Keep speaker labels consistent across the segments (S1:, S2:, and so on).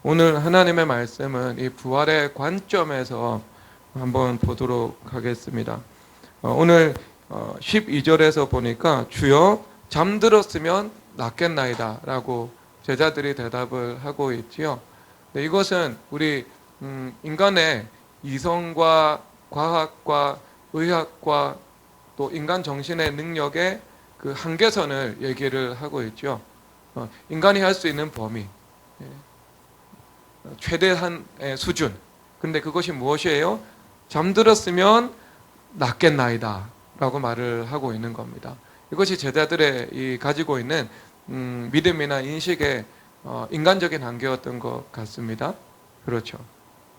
S1: 오늘 하나님의 말씀은 이 부활의 관점에서 한번 보도록 하겠습니다. 오늘 12절에서 보니까 주여 잠들었으면 낫겠나이다 라고 제자들이 대답을 하고 있지요. 네, 이것은 우리 인간의 이성과 과학과 의학과 또 인간 정신의 능력의 그 한계선을 얘기를 하고 있죠. 인간이 할 수 있는 범위, 최대한의 수준. 근데 그것이 무엇이에요? 잠들었으면 낫겠나이다 라고 말을 하고 있는 겁니다. 이것이 제자들의 이 가지고 있는 믿음이나 인식의 인간적인 한계였던 것 같습니다. 그렇죠.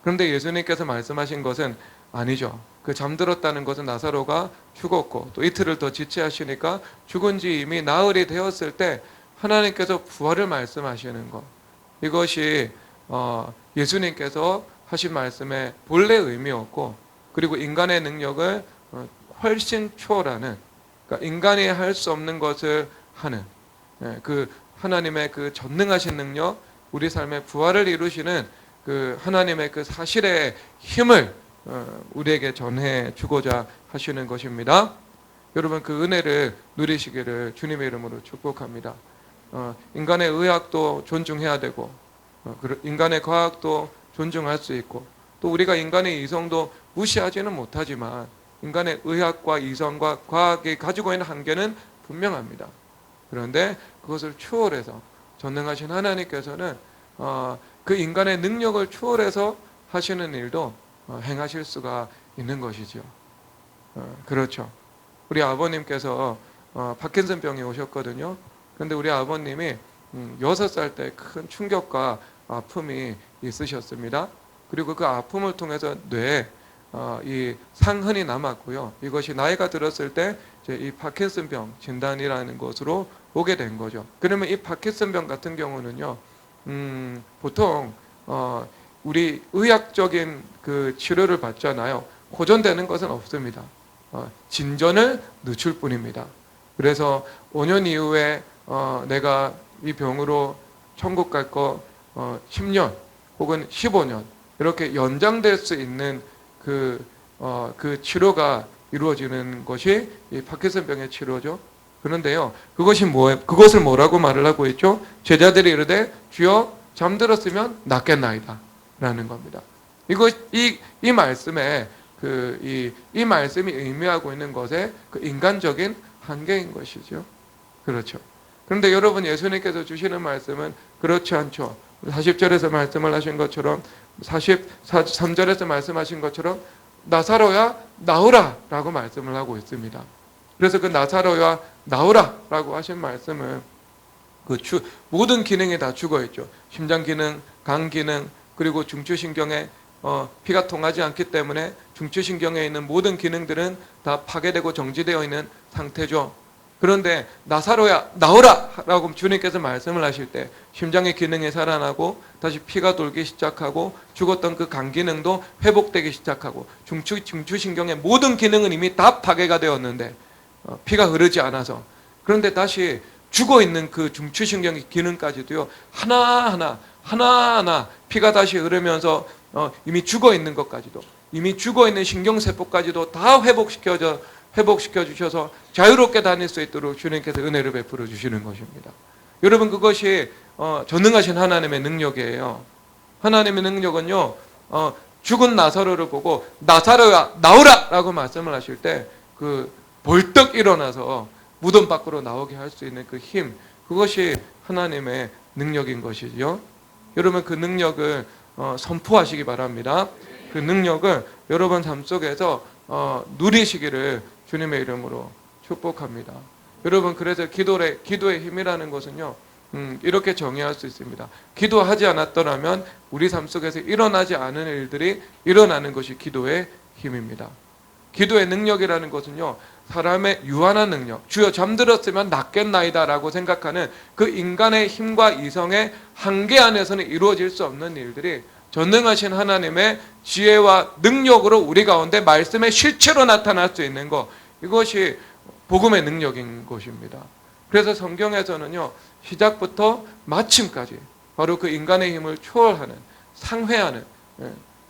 S1: 그런데 예수님께서 말씀하신 것은 아니죠. 그 잠들었다는 것은 나사로가 죽었고 또 이틀을 더 지체하시니까 죽은 지 이미 나흘이 되었을 때 하나님께서 부활을 말씀하시는 것. 이것이 예수님께서 하신 말씀의 본래 의미였고, 그리고 인간의 능력을 훨씬 초월하는, 그러니까 인간이 할 수 없는 것을 하는 그 하나님의 그 전능하신 능력, 우리 삶의 부활을 이루시는 그 하나님의 그 사실의 힘을 우리에게 전해 주고자 하시는 것입니다. 여러분, 그 은혜를 누리시기를 주님의 이름으로 축복합니다. 인간의 의학도 존중해야 되고, 인간의 과학도 존중할 수 있고, 또 우리가 인간의 이성도 무시하지는 못하지만 인간의 의학과 이성과 과학이 가지고 있는 한계는 분명합니다. 그런데 그것을 추월해서 전능하신 하나님께서는 그 인간의 능력을 추월해서 하시는 일도 행하실 수가 있는 것이죠. 그렇죠. 우리 아버님께서 파킨슨병이 오셨거든요. 그런데 우리 아버님이 6살 때 큰 충격과 아픔이 있으셨습니다. 그리고 그 아픔을 통해서 뇌에 이 상흔이 남았고요. 이것이 나이가 들었을 때 이 파킨슨병 진단이라는 것으로 오게 된 거죠. 그러면 이 파킨슨병 같은 경우는요, 보통 우리 의학적인 그 치료를 받잖아요. 호전되는 것은 없습니다. 진전을 늦출 뿐입니다. 그래서 5년 이후에 내가 이 병으로 천국 갈 거 10년 혹은 15년 이렇게 연장될 수 있는 그 치료가 이루어지는 것이 이 파킨슨병의 치료죠. 그런데요, 그것을 뭐라고 말을 하고 있죠? 제자들이 이르되 주여 잠들었으면 낫겠나이다 라는 겁니다. 이 말씀에 이 말씀이 의미하고 있는 것에 그 인간적인 한계인 것이죠. 그렇죠. 그런데 여러분, 예수님께서 주시는 말씀은 그렇지 않죠. 40절에서 말씀을 하신 것처럼, 43절에서 말씀하신 것처럼 나사로야 나으라 라고 말씀을 하고 있습니다. 그래서 그 나사로야 나으라 라고 하신 말씀은 모든 기능이 다 죽어 있죠. 심장 기능, 간 기능, 그리고 중추신경에 피가 통하지 않기 때문에 중추신경에 있는 모든 기능들은 다 파괴되고 정지되어 있는 상태죠. 그런데 나사로야 나오라 라고 주님께서 말씀을 하실 때 심장의 기능이 살아나고 다시 피가 돌기 시작하고 죽었던 그 간 기능도 회복되기 시작하고 중추신경의 모든 기능은 이미 다 파괴가 되었는데 피가 흐르지 않아서, 그런데 다시 죽어있는 그 중추신경의 기능까지도요, 하나하나 피가 다시 흐르면서 이미 죽어있는 것까지도, 이미 죽어있는 신경세포까지도 다 회복시켜 주셔서 자유롭게 다닐 수 있도록 주님께서 은혜를 베풀어 주시는 것입니다. 여러분, 그것이 전능하신 하나님의 능력이에요. 하나님의 능력은요, 죽은 나사로를 보고 나사로야 나오라 라고 말씀을 하실 때 그 벌떡 일어나서 무덤 밖으로 나오게 할 수 있는 그 힘, 그것이 하나님의 능력인 것이죠. 여러분, 그 능력을 선포하시기 바랍니다. 그 능력을 여러분 삶 속에서 누리시기를 주님의 이름으로 축복합니다. 여러분, 그래서 기도의 힘이라는 것은요, 이렇게 정의할 수 있습니다. 기도하지 않았더라면 우리 삶 속에서 일어나지 않은 일들이 일어나는 것이 기도의 힘입니다. 기도의 능력이라는 것은요, 사람의 유한한 능력, 주여 잠들었으면 낫겠나이다 라고 생각하는 그 인간의 힘과 이성의 한계 안에서는 이루어질 수 없는 일들이 전능하신 하나님의 지혜와 능력으로 우리 가운데 말씀의 실체로 나타날 수 있는 것, 이것이 복음의 능력인 것입니다. 그래서 성경에서는요, 시작부터 마침까지 바로 그 인간의 힘을 초월하는, 상회하는,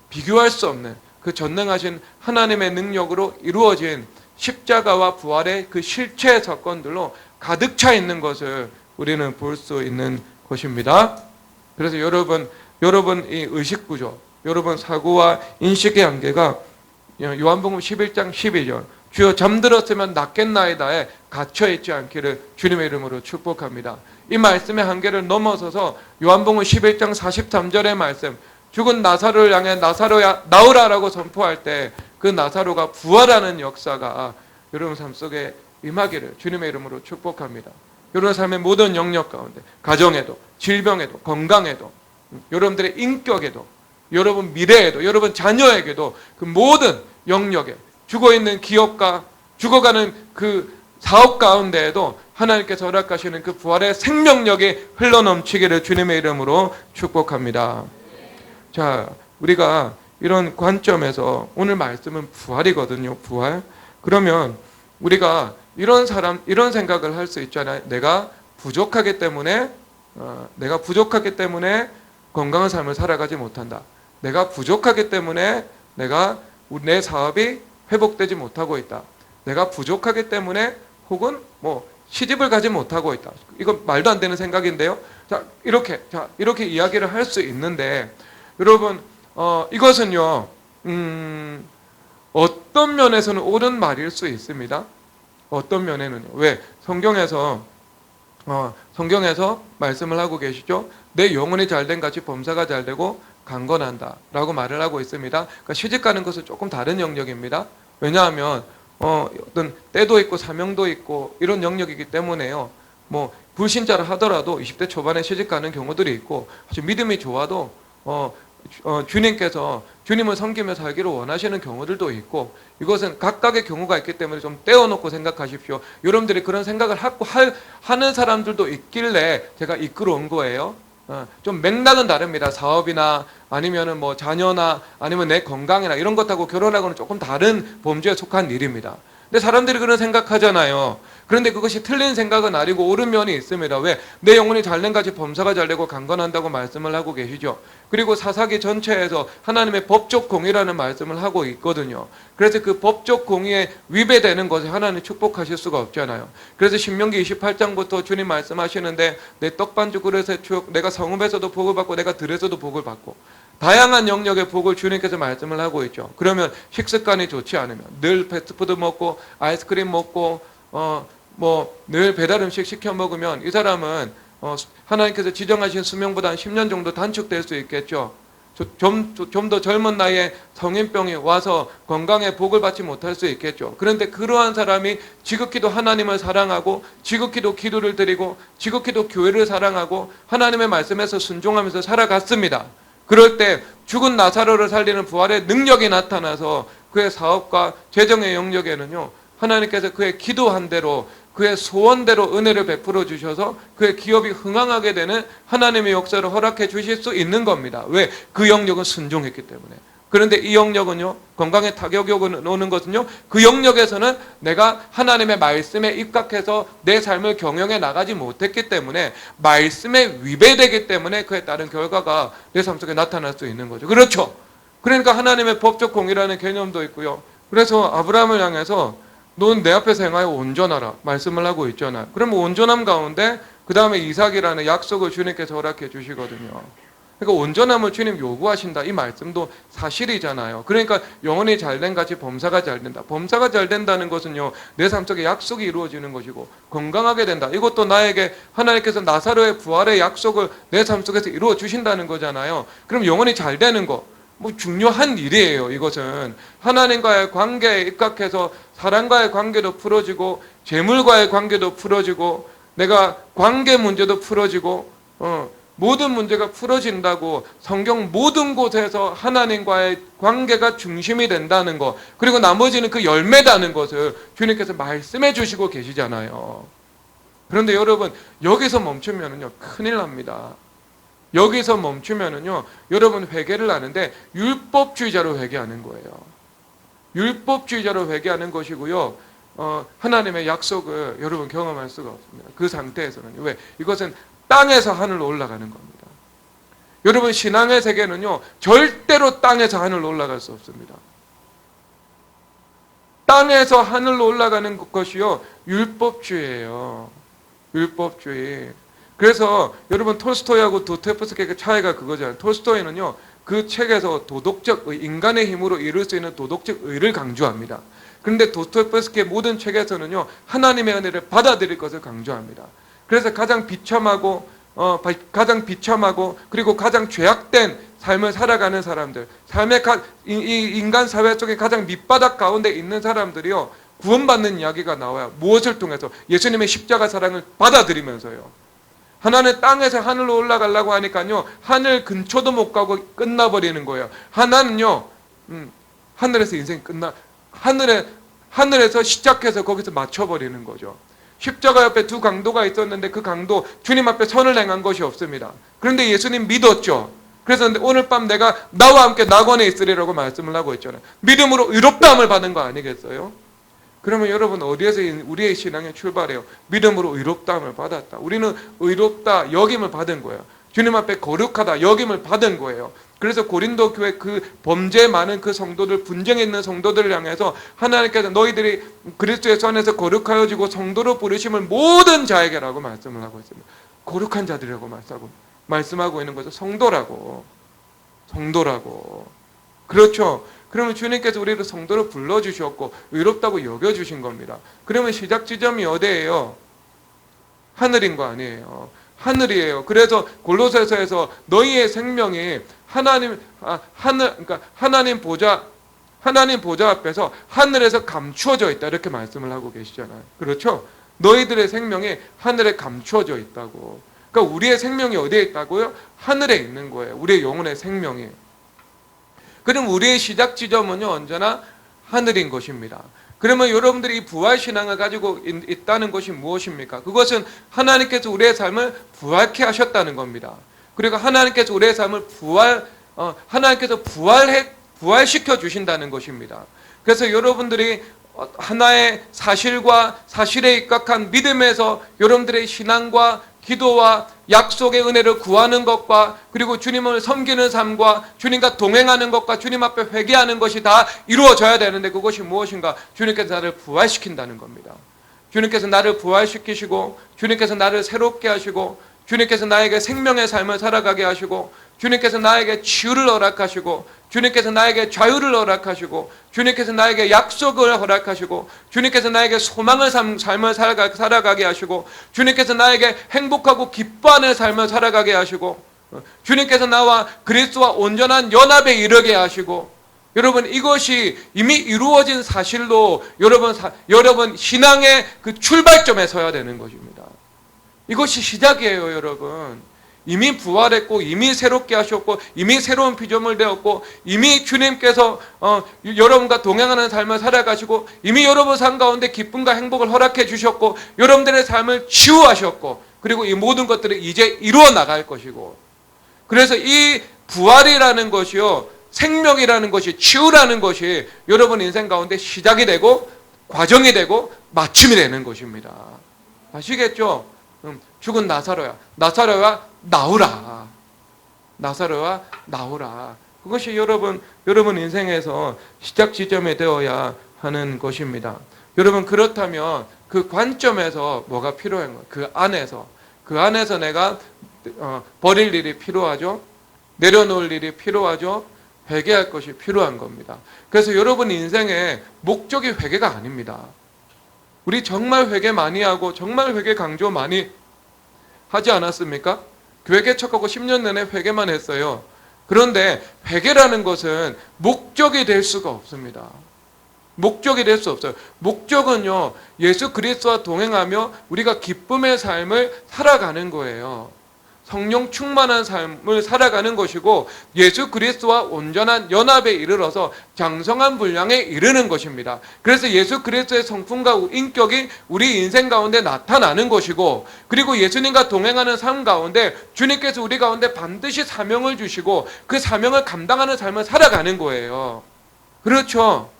S1: 비교할 수 없는 그 전능하신 하나님의 능력으로 이루어진 십자가와 부활의 그 실체 사건들로 가득 차 있는 것을 우리는 볼 수 있는 것입니다. 그래서 여러분 이 의식구조, 여러분 사고와 인식의 한계가 요한복음 11장 12절 주여 잠들었으면 낫겠나이다에 갇혀있지 않기를 주님의 이름으로 축복합니다. 이 말씀의 한계를 넘어서서 요한복음 11장 43절의 말씀, 죽은 나사로를 향해 나사로야 나오라라고 선포할 때 그 나사로가 부활하는 역사가 여러분 삶 속에 임하기를 주님의 이름으로 축복합니다. 여러분 삶의 모든 영역 가운데, 가정에도, 질병에도, 건강에도, 여러분들의 인격에도, 여러분 미래에도, 여러분 자녀에게도 그 모든 영역에 죽어있는 기업과 죽어가는 그 사업 가운데에도 하나님께서 허락하시는 그 부활의 생명력이 흘러넘치기를 주님의 이름으로 축복합니다. 자, 우리가 이런 관점에서 오늘 말씀은 부활이거든요. 부활. 그러면 우리가 이런 생각을 할 수 있잖아요. 내가 부족하기 때문에 건강한 삶을 살아가지 못한다. 내가 부족하기 때문에 내 사업이 회복되지 못하고 있다. 내가 부족하기 때문에 혹은 시집을 가지 못하고 있다. 이건 말도 안 되는 생각인데요. 이렇게 이야기를 할 수 있는데 여러분 이것은요 어떤 면에서는 옳은 말일 수 있습니다. 어떤 면에는요. 왜? 성경에서 말씀을 하고 계시죠. 내 영혼이 잘된 같이 범사가 잘되고 강건한다 라고 말을 하고 있습니다. 그러니까 시집 가는 것은 조금 다른 영역입니다. 왜냐하면 어떤 때도 있고 사명도 있고 이런 영역이기 때문에요. 불신자를 하더라도 20대 초반에 시집 가는 경우들이 있고 아주 믿음이 좋아도 주님께서 주님을 섬기며 살기를 원하시는 경우들도 있고 이것은 각각의 경우가 있기 때문에 좀 떼어놓고 생각하십시오. 여러분들이 그런 생각을 하는 사람들도 있길래 제가 이끌어온 거예요. 좀 맥락은 다릅니다. 사업이나 아니면은 자녀나 아니면 내 건강이나 이런 것하고 결혼하고는 조금 다른 범주에 속한 일입니다. 근데 사람들이 그런 생각하잖아요. 그런데 그것이 틀린 생각은 아니고 옳은 면이 있습니다. 왜? 내 영혼이 잘된 같이 범사가 잘되고 강건한다고 말씀을 하고 계시죠. 그리고 사사기 전체에서 하나님의 법적 공의라는 말씀을 하고 있거든요. 그래서 그 법적 공의에 위배되는 것에 하나님 축복하실 수가 없잖아요. 그래서 신명기 28장부터 주님 말씀하시는데 내 떡반죽 그릇의 추억, 내가 성읍에서도 복을 받고 내가 들에서도 복을 받고 다양한 영역의 복을 주님께서 말씀을 하고 있죠. 그러면 식습관이 좋지 않으면 늘 패스트푸드 먹고 아이스크림 먹고 늘 배달 음식 시켜 먹으면 이 사람은 하나님께서 지정하신 수명보다 한 10년 정도 단축될 수 있겠죠. 좀 더 젊은 나이에 성인병이 와서 건강에 복을 받지 못할 수 있겠죠. 그런데 그러한 사람이 지극히도 하나님을 사랑하고 지극히도 기도를 드리고 지극히도 교회를 사랑하고 하나님의 말씀에서 순종하면서 살아갔습니다. 그럴 때 죽은 나사로를 살리는 부활의 능력이 나타나서 그의 사업과 재정의 영역에는요 하나님께서 그의 기도한 대로 그의 소원대로 은혜를 베풀어 주셔서 그의 기업이 흥황하게 되는 하나님의 역사를 허락해 주실 수 있는 겁니다. 왜? 그 영역은 순종했기 때문에. 그런데 이 영역은요, 건강에 타격이 오는 것은요, 그 영역에서는 내가 하나님의 말씀에 입각해서 내 삶을 경영해 나가지 못했기 때문에 말씀에 위배되기 때문에 그에 따른 결과가 내 삶 속에 나타날 수 있는 거죠. 그렇죠? 그러니까 하나님의 법적 공의라는 개념도 있고요. 그래서 아브라함을 향해서 넌 내 앞에서 행하여 온전하라 말씀을 하고 있잖아요. 그러면 온전함 가운데 그 다음에 이삭이라는 약속을 주님께서 허락해 주시거든요. 그러니까 온전함을 주님 요구하신다. 이 말씀도 사실이잖아요. 그러니까 영혼이 잘된 같이 범사가 잘된다. 범사가 잘된다는 것은요, 내 삶 속에 약속이 이루어지는 것이고 건강하게 된다. 이것도 나에게 하나님께서 나사로의 부활의 약속을 내 삶 속에서 이루어 주신다는 거잖아요. 그럼 영혼이 잘되는 거 중요한 일이에요. 이것은 하나님과의 관계에 입각해서 사람과의 관계도 풀어지고 재물과의 관계도 풀어지고 내가 관계 문제도 풀어지고 모든 문제가 풀어진다고 성경 모든 곳에서 하나님과의 관계가 중심이 된다는 것 그리고 나머지는 그 열매다는 것을 주님께서 말씀해 주시고 계시잖아요. 그런데 여러분 여기서 멈추면은요 큰일 납니다. 여기서 멈추면은요 여러분 회개를 하는데 율법주의자로 회개하는 거예요. 율법주의자로 회개하는 것이고요. 하나님의 약속을 여러분 경험할 수가 없습니다. 그 상태에서는 왜? 이것은 땅에서 하늘로 올라가는 겁니다. 여러분, 신앙의 세계는요, 절대로 땅에서 하늘로 올라갈 수 없습니다. 땅에서 하늘로 올라가는 것이요, 율법주의예요. 율법주의. 그래서 여러분, 톨스토이하고 도스토옙스키의 차이가 그거잖아요. 톨스토이는요, 그 책에서 도덕적 의, 인간의 힘으로 이룰 수 있는 도덕적 의를 강조합니다. 그런데 도스토옙스키의 모든 책에서는요, 하나님의 은혜를 받아들일 것을 강조합니다. 그래서 가장 비참하고 그리고 가장 죄악된 삶을 살아가는 사람들, 이 인간 사회 속에 가장 밑바닥 가운데 있는 사람들이요, 구원받는 이야기가 나와요. 무엇을 통해서? 예수님의 십자가 사랑을 받아들이면서요. 하나는 땅에서 하늘로 올라가려고 하니까요, 하늘 근처도 못 가고 끝나버리는 거예요. 하나는요, 하늘에서 인생이 하늘에서 시작해서 거기서 맞춰버리는 거죠. 십자가 옆에 두 강도가 있었는데 그 강도 주님 앞에 선을 행한 것이 없습니다. 그런데 예수님 믿었죠. 그래서 오늘 밤 내가 나와 함께 낙원에 있으리라고 말씀을 하고 있잖아요. 믿음으로 의롭다함을 받은 거 아니겠어요? 그러면 여러분, 어디에서 우리의 신앙이 출발해요? 믿음으로 의롭다함을 받았다. 우리는 의롭다 여김을 받은 거예요. 주님 앞에 거룩하다 여김을 받은 거예요. 그래서 고린도 교회 그 범죄 많은 그 성도들, 분쟁에 있는 성도들을 향해서 하나님께서 너희들이 그리스도의 선에서 거룩하여지고 성도로 부르심을 모든 자에게라고 말씀을 하고 있습니다. 거룩한 자들이라고 말씀하고 있는 거죠. 성도라고. 그렇죠. 그러면 주님께서 우리를 성도로 불러주셨고 의롭다고 여겨주신 겁니다. 그러면 시작 지점이 어디예요? 하늘인 거 아니에요. 하늘이에요. 그래서 골로새서에서 너희의 생명이 하나님 보좌 앞에서 하늘에서 감추어져 있다, 이렇게 말씀을 하고 계시잖아요. 그렇죠? 너희들의 생명이 하늘에 감추어져 있다고. 그러니까 우리의 생명이 어디에 있다고요? 하늘에 있는 거예요. 우리의 영혼의 생명이. 그럼 우리의 시작 지점은요, 언제나 하늘인 것입니다. 그러면 여러분들이 이 부활신앙을 가지고 있다는 것이 무엇입니까? 그것은 하나님께서 우리의 삶을 부활케 하셨다는 겁니다. 그리고 하나님께서 우리의 삶을 부활시켜 주신다는 것입니다. 그래서 여러분들이 하나의 사실에 입각한 믿음에서 여러분들의 신앙과 기도와 약속의 은혜를 구하는 것과 그리고 주님을 섬기는 삶과 주님과 동행하는 것과 주님 앞에 회개하는 것이 다 이루어져야 되는데, 그것이 무엇인가? 주님께서 나를 부활시킨다는 겁니다. 주님께서 나를 부활시키시고 주님께서 나를 새롭게 하시고 주님께서 나에게 생명의 삶을 살아가게 하시고 주님께서 나에게 치유를 허락하시고 주님께서 나에게 자유를 허락하시고 주님께서 나에게 약속을 허락하시고 주님께서 나에게 소망의 삶을 살아가게 하시고 주님께서 나에게 행복하고 기뻐하는 삶을 살아가게 하시고 주님께서 나와 그리스도와 온전한 연합에 이르게 하시고, 여러분, 이것이 이미 이루어진 사실로 여러분 신앙의 그 출발점에 서야 되는 것입니다. 이것이 시작이에요, 여러분. 이미 부활했고 이미 새롭게 하셨고 이미 새로운 피조물 되었고 이미 주님께서 여러분과 동행하는 삶을 살아가시고 이미 여러분 삶 가운데 기쁨과 행복을 허락해 주셨고 여러분들의 삶을 치유하셨고, 그리고 이 모든 것들을 이제 이루어 나갈 것이고, 그래서 이 부활이라는 것이요, 생명이라는 것이, 치유라는 것이 여러분 인생 가운데 시작이 되고 과정이 되고 마침이 되는 것입니다. 아시겠죠? 죽은 나사로야 나오라. 나사로야 나오라. 그것이 여러분 인생에서 시작 지점이 되어야 하는 것입니다. 여러분, 그렇다면 그 관점에서 뭐가 필요한 거예요? 그 안에서 내가 버릴 일이 필요하죠. 내려놓을 일이 필요하죠. 회개할 것이 필요한 겁니다. 그래서 여러분 인생의 목적이 회개가 아닙니다. 우리 정말 회개 많이 하고 정말 회개 강조 많이 하지 않았습니까? 교회 개척하고 10년 내내 회개만 했어요. 그런데 회개라는 것은 목적이 될 수가 없습니다. 목적이 될 수 없어요. 목적은요, 예수 그리스도와 동행하며 우리가 기쁨의 삶을 살아가는 거예요. 성령 충만한 삶을 살아가는 것이고 예수 그리스도와 온전한 연합에 이르러서 장성한 분량에 이르는 것입니다. 그래서 예수 그리스도의 성품과 인격이 우리 인생 가운데 나타나는 것이고, 그리고 예수님과 동행하는 삶 가운데 주님께서 우리 가운데 반드시 사명을 주시고 그 사명을 감당하는 삶을 살아가는 거예요. 그렇죠?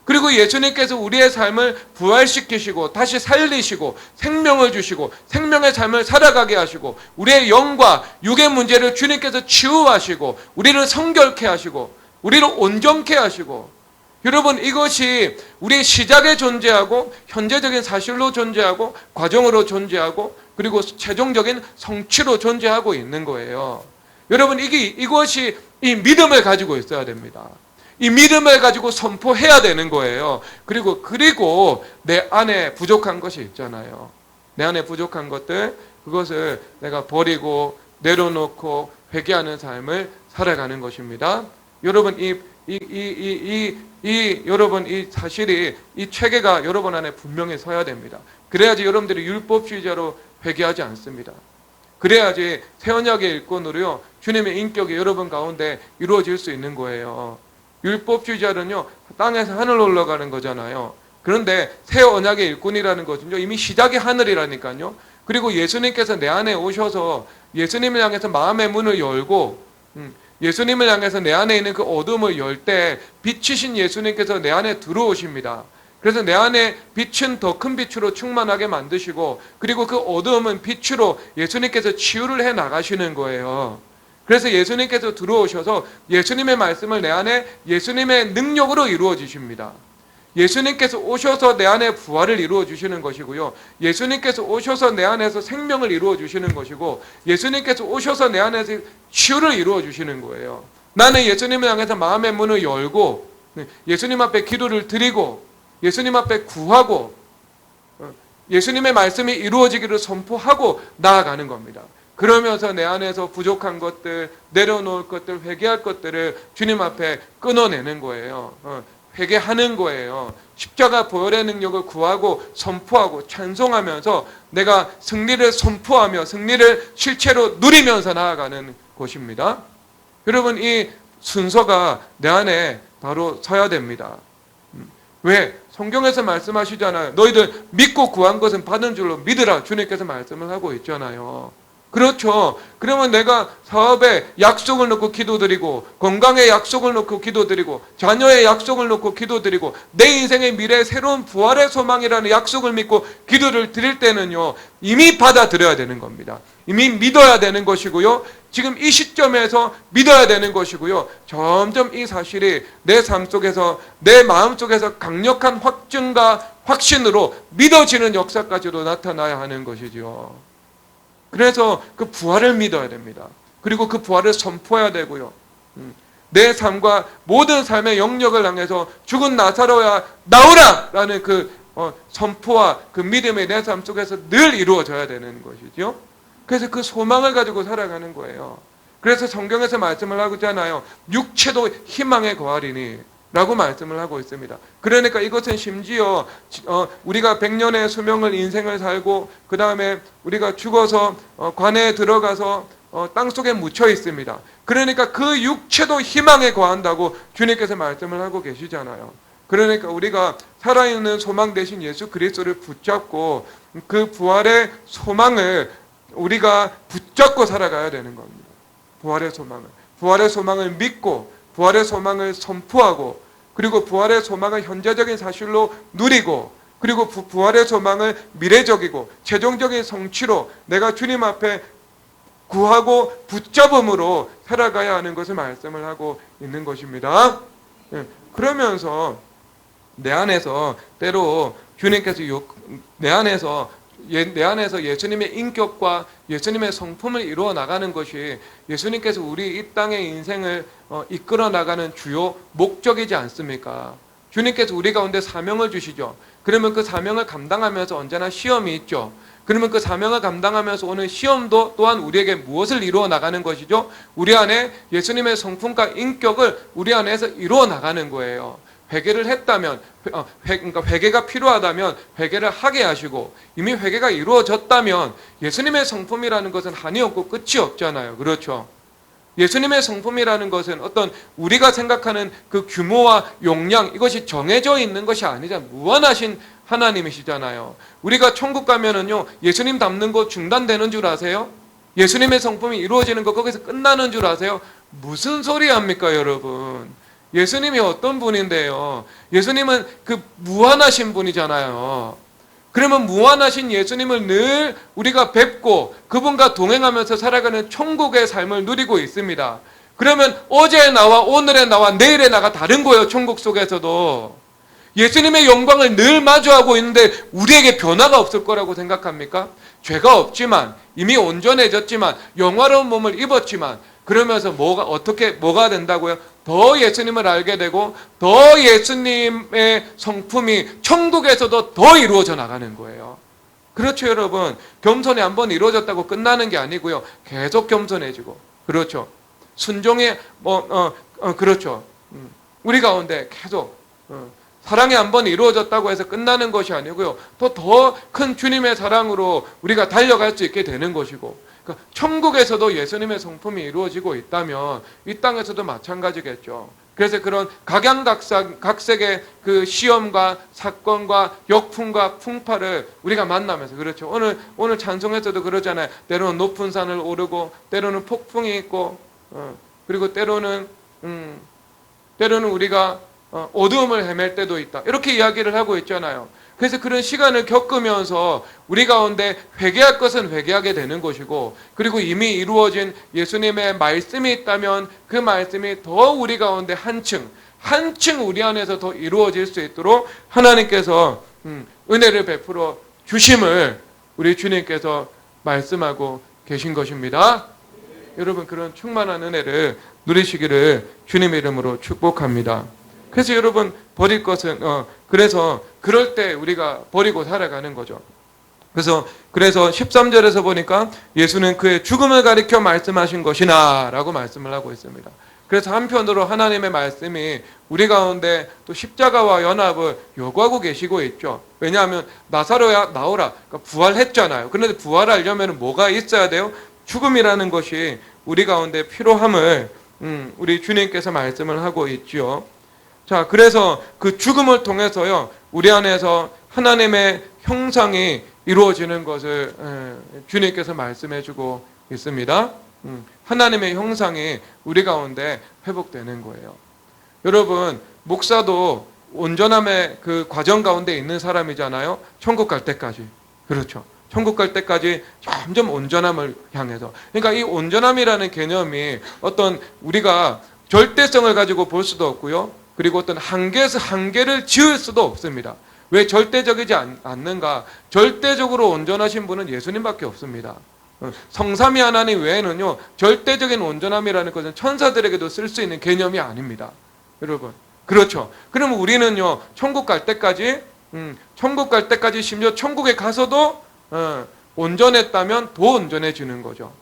S1: 그리고 예수님께서 우리의 삶을 부활시키시고 다시 살리시고 생명을 주시고 생명의 삶을 살아가게 하시고 우리의 영과 육의 문제를 주님께서 치유하시고 우리를 성결케 하시고 우리를 온전케 하시고, 여러분 이것이 우리의 시작에 존재하고 현재적인 사실로 존재하고 과정으로 존재하고 그리고 최종적인 성취로 존재하고 있는 거예요. 여러분 이것이 이 믿음을 가지고 있어야 됩니다. 이 믿음을 가지고 선포해야 되는 거예요. 그리고 내 안에 부족한 것이 있잖아요. 내 안에 부족한 것들, 그것을 내가 버리고 내려놓고 회개하는 삶을 살아가는 것입니다. 여러분 여러분 이 사실이, 이 체계가 여러분 안에 분명히 서야 됩니다. 그래야지 여러분들이 율법주의자로 회개하지 않습니다. 그래야지 새 언약의 일꾼으로요 주님의 인격이 여러분 가운데 이루어질 수 있는 거예요. 율법주의자는요 땅에서 하늘로 올라가는 거잖아요. 그런데 새 언약의 일꾼이라는 것은요 이미 시작이 하늘이라니까요. 그리고 예수님께서 내 안에 오셔서 예수님을 향해서 마음의 문을 열고 예수님을 향해서 내 안에 있는 그 어둠을 열 때 빛이신 예수님께서 내 안에 들어오십니다. 그래서 내 안에 빛은 더 큰 빛으로 충만하게 만드시고, 그리고 그 어두움은 빛으로 예수님께서 치유를 해 나가시는 거예요. 그래서 예수님께서 들어오셔서 예수님의 말씀을 내 안에 예수님의 능력으로 이루어 주십니다. 예수님께서 오셔서 내 안에 부활을 이루어 주시는 것이고요. 예수님께서 오셔서 내 안에서 생명을 이루어 주시는 것이고, 예수님께서 오셔서 내 안에서 치유를 이루어 주시는 거예요. 나는 예수님을 향해서 마음의 문을 열고 예수님 앞에 기도를 드리고 예수님 앞에 구하고 예수님의 말씀이 이루어지기를 선포하고 나아가는 겁니다. 그러면서 내 안에서 부족한 것들, 내려놓을 것들, 회개할 것들을 주님 앞에 끊어내는 거예요. 회개하는 거예요. 십자가 보혈의 능력을 구하고 선포하고 찬송하면서 내가 승리를 선포하며 승리를 실체로 누리면서 나아가는 것입니다. 여러분 이 순서가 내 안에 바로 서야 됩니다. 왜? 성경에서 말씀하시잖아요. 너희들 믿고 구한 것은 받은 줄로 믿으라. 주님께서 말씀을 하고 있잖아요. 그렇죠. 그러면 내가 사업에 약속을 놓고 기도드리고 건강에 약속을 놓고 기도드리고 자녀의 약속을 놓고 기도드리고 내 인생의 미래 새로운 부활의 소망이라는 약속을 믿고 기도를 드릴 때는요 이미 받아들여야 되는 겁니다. 이미 믿어야 되는 것이고요. 지금 이 시점에서 믿어야 되는 것이고요. 점점 이 사실이 내 삶 속에서 내 마음 속에서 강력한 확증과 확신으로 믿어지는 역사까지도 나타나야 하는 것이죠. 그래서 그 부활을 믿어야 됩니다. 그리고 그 부활을 선포해야 되고요. 내 삶과 모든 삶의 영역을 향해서 죽은 나사로야 나오라! 라는 그 선포와 그 믿음이 내 삶 속에서 늘 이루어져야 되는 것이죠. 그래서 그 소망을 가지고 살아가는 거예요. 그래서 성경에서 말씀을 하고 있잖아요. 육체도 희망에 거하리니 라고 말씀을 하고 있습니다. 그러니까 이것은 심지어 우리가 100년의 수명을 인생을 살고 그 다음에 우리가 죽어서 관에 들어가서 땅속에 묻혀 있습니다. 그러니까 그 육체도 희망에 거한다고 주님께서 말씀을 하고 계시잖아요. 그러니까 우리가 살아있는 소망 대신 예수 그리스도를 붙잡고 그 부활의 소망을 우리가 붙잡고 살아가야 되는 겁니다. 부활의 소망을 믿고 부활의 소망을 선포하고 그리고 부활의 소망을 현재적인 사실로 누리고 그리고 부활의 소망을 미래적이고 최종적인 성취로 내가 주님 앞에 구하고 붙잡음으로 살아가야 하는 것을 말씀을 하고 있는 것입니다. 그러면서 내 안에서 때로 주님께서 내 안에서 예수님의 인격과 예수님의 성품을 이루어 나가는 것이 예수님께서 우리 이 땅의 인생을 이끌어 나가는 주요 목적이지 않습니까? 주님께서 우리 가운데 사명을 주시죠. 그러면 그 사명을 감당하면서 언제나 시험이 있죠. 그러면 그 사명을 감당하면서 오는 시험도 또한 우리에게 무엇을 이루어 나가는 것이죠? 우리 안에 예수님의 성품과 인격을 우리 안에서 이루어 나가는 거예요. 회개를 했다면, 그러니까 회개가 필요하다면 회개를 하게 하시고 이미 회개가 이루어졌다면 예수님의 성품이라는 것은 한이 없고 끝이 없잖아요. 그렇죠? 예수님의 성품이라는 것은 어떤 우리가 생각하는 그 규모와 용량 이것이 정해져 있는 것이 아니잖아요. 무한하신 하나님이시잖아요. 우리가 천국 가면은요 예수님 닮는 거 중단되는 줄 아세요? 예수님의 성품이 이루어지는 거 거기서 끝나는 줄 아세요? 무슨 소리 합니까 여러분? 예수님이 어떤 분인데요? 예수님은 그 무한하신 분이잖아요. 그러면 무한하신 예수님을 늘 우리가 뵙고 그분과 동행하면서 살아가는 천국의 삶을 누리고 있습니다. 그러면 어제의 나와 오늘의 나와 내일의 나가 다른 거예요. 천국 속에서도. 예수님의 영광을 늘 마주하고 있는데 우리에게 변화가 없을 거라고 생각합니까? 죄가 없지만, 이미 온전해졌지만, 영화로운 몸을 입었지만, 그러면서 뭐가 된다고요? 더 예수님을 알게 되고 더 예수님의 성품이 천국에서도 더 이루어져 나가는 거예요. 그렇죠, 여러분. 겸손이 한번 이루어졌다고 끝나는 게 아니고요. 계속 겸손해지고, 그렇죠. 순종의 그렇죠. 우리 가운데 계속 사랑이 한번 이루어졌다고 해서 끝나는 것이 아니고요. 또 더 큰 주님의 사랑으로 우리가 달려갈 수 있게 되는 것이고, 천국에서도 예수님의 성품이 이루어지고 있다면 이 땅에서도 마찬가지겠죠. 그래서 그런 각양각색의 그 시험과 사건과 역풍과 풍파를 우리가 만나면서, 그렇죠. 오늘 찬송에서도 그러잖아요. 때로는 높은 산을 오르고, 때로는 폭풍이 있고, 그리고 때로는 우리가 어두움을 헤맬 때도 있다. 이렇게 이야기를 하고 있잖아요. 그래서 그런 시간을 겪으면서 우리 가운데 회개할 것은 회개하게 되는 것이고, 그리고 이미 이루어진 예수님의 말씀이 있다면 그 말씀이 더 우리 가운데 한층 우리 안에서 더 이루어질 수 있도록 하나님께서 은혜를 베풀어 주심을 우리 주님께서 말씀하고 계신 것입니다. 여러분, 그런 충만한 은혜를 누리시기를 주님의 이름으로 축복합니다. 그래서 여러분, 버릴 것은 그래서 그럴 때 우리가 버리고 살아가는 거죠. 그래서 13절에서 보니까 예수는 그의 죽음을 가리켜 말씀하신 것이나 라고 말씀을 하고 있습니다. 그래서 한편으로 하나님의 말씀이 우리 가운데 또 십자가와 연합을 요구하고 계시고 있죠. 왜냐하면 나사로야 나오라, 그러니까 부활했잖아요. 그런데 부활하려면 뭐가 있어야 돼요? 죽음이라는 것이 우리 가운데 필요함을 우리 주님께서 말씀을 하고 있죠. 자, 그래서 그 죽음을 통해서요, 우리 안에서 하나님의 형상이 이루어지는 것을 주님께서 말씀해 주고 있습니다. 하나님의 형상이 우리 가운데 회복되는 거예요. 여러분, 목사도 온전함의 그 과정 가운데 있는 사람이잖아요. 천국 갈 때까지. 그렇죠. 천국 갈 때까지 점점 온전함을 향해서. 그러니까 이 온전함이라는 개념이 어떤 우리가 절대성을 가지고 볼 수도 없고요. 그리고 어떤 한계를 지을 수도 없습니다. 왜 절대적이지 않는가? 절대적으로 온전하신 분은 예수님밖에 없습니다. 성삼위 하나님 외에는요, 절대적인 온전함이라는 것은 천사들에게도 쓸 수 있는 개념이 아닙니다. 여러분. 그렇죠. 그러면 우리는요, 천국 갈 때까지 심지어 천국에 가서도 온전했다면 더 온전해지는 거죠.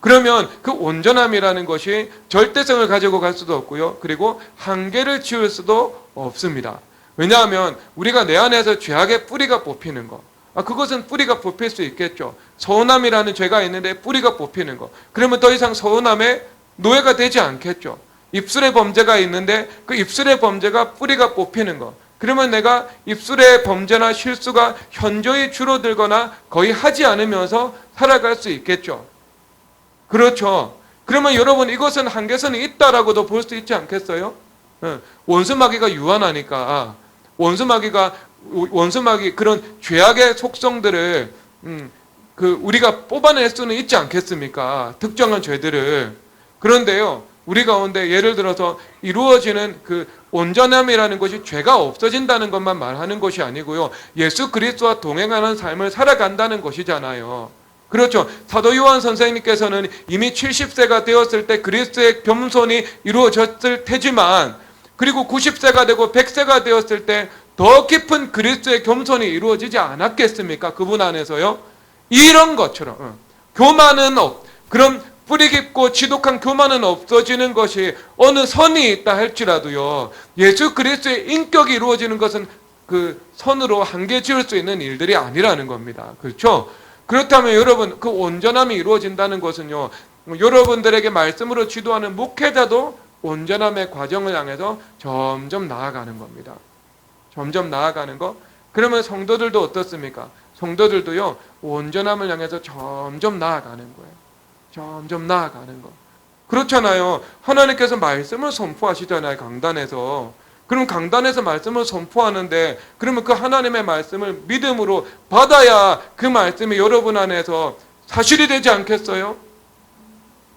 S1: 그러면 그 온전함이라는 것이 절대성을 가지고 갈 수도 없고요. 그리고 한계를 지을 수도 없습니다. 왜냐하면 우리가 내 안에서 죄악의 뿌리가 뽑히는 거. 그것은 뿌리가 뽑힐 수 있겠죠. 서운함이라는 죄가 있는데 뿌리가 뽑히는 거. 그러면 더 이상 서운함의 노예가 되지 않겠죠. 입술의 범죄가 있는데 그 입술의 범죄가 뿌리가 뽑히는 거. 그러면 내가 입술의 범죄나 실수가 현저히 줄어들거나 거의 하지 않으면서 살아갈 수 있겠죠. 그렇죠. 그러면 여러분, 이것은 한계선이 있다라고도 볼 수 있지 않겠어요? 원수마귀가 유한하니까 원수마귀 그런 죄악의 속성들을 우리가 뽑아낼 수는 있지 않겠습니까? 특정한 죄들을. 그런데요, 우리 가운데 예를 들어서 이루어지는 그 온전함이라는 것이 죄가 없어진다는 것만 말하는 것이 아니고요, 예수 그리스도와 동행하는 삶을 살아간다는 것이잖아요. 그렇죠. 사도 요한 선생님께서는 이미 70세가 되었을 때 그리스도의 겸손이 이루어졌을 테지만, 그리고 90세가 되고 100세가 되었을 때 더 깊은 그리스도의 겸손이 이루어지지 않았겠습니까? 그분 안에서요. 이런 것처럼 그런 뿌리 깊고 지독한 교만은 없어지는 것이 어느 선이 있다 할지라도요, 예수 그리스도의 인격이 이루어지는 것은 그 선으로 한계 지을 수 있는 일들이 아니라는 겁니다. 그렇죠? 그렇다면 여러분, 그 온전함이 이루어진다는 것은요, 여러분들에게 말씀으로 지도하는 목회자도 온전함의 과정을 향해서 점점 나아가는 겁니다. 점점 나아가는 거. 그러면 성도들도 어떻습니까? 성도들도요, 온전함을 향해서 점점 나아가는 거예요. 점점 나아가는 거. 그렇잖아요. 하나님께서 말씀을 선포하시잖아요. 강단에서. 그럼 강단에서 말씀을 선포하는데 그러면 그 하나님의 말씀을 믿음으로 받아야 그 말씀이 여러분 안에서 사실이 되지 않겠어요?